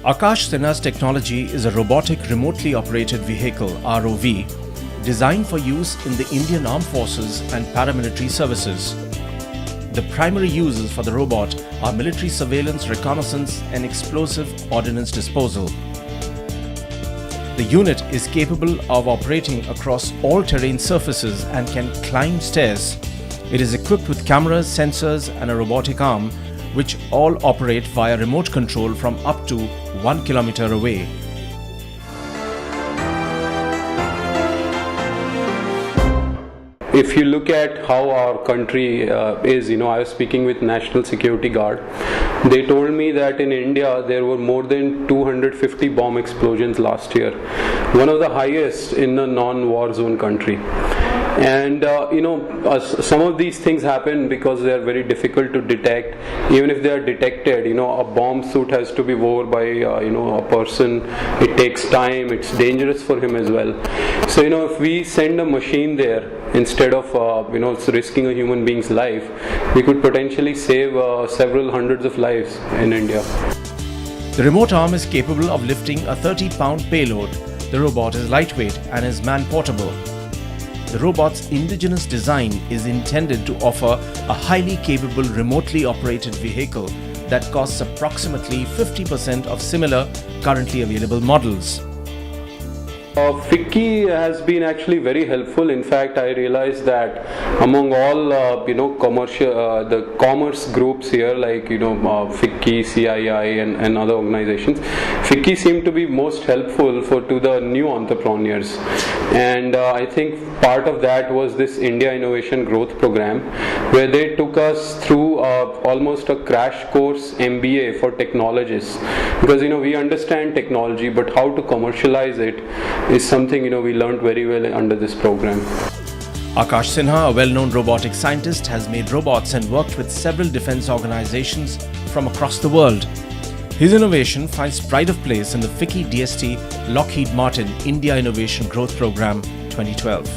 Akash Sinha's technology is a robotic remotely operated vehicle (ROV) designed for use in the Indian Armed Forces and paramilitary services. The primary uses for the robot are military surveillance, reconnaissance and explosive ordnance disposal. The unit is capable of operating across all terrain surfaces and can climb stairs. It is equipped with cameras, sensors and a robotic arm which all operate via remote control from up to 1 kilometer away. If you look at how our country is, I was speaking with National Security Guard. They told me that in India there were more than 250 bomb explosions last year, one of the highest in a non-war zone country. And some of these things happen because they are very difficult to detect. Even if they are detected, a bomb suit has to be worn by a person. It takes time. It's dangerous for him as well. So if we send a machine there instead of risking a human being's life, we could potentially save several hundreds of lives in India. The remote arm is capable of lifting a 30-pound payload. The robot is lightweight and is man-portable. The robot's indigenous design is intended to offer a highly capable remotely operated vehicle that costs approximately 50% of similar currently available models. FICCI has been actually very helpful. In fact, I realized that among all the commerce groups here, like FICCI, CII and other organizations, FICCI seemed to be most helpful to the new entrepreneurs. And I think part of that was this India Innovation Growth Program, where they took us through almost a crash course MBA for technologists, because we understand technology, but how to commercialize it is something we learned very well under this program. Akash Sinha, a well-known robotic scientist, has made robots and worked with several defense organizations from across the world. His innovation finds pride of place in the FICCI DST Lockheed Martin India Innovation Growth Program 2012.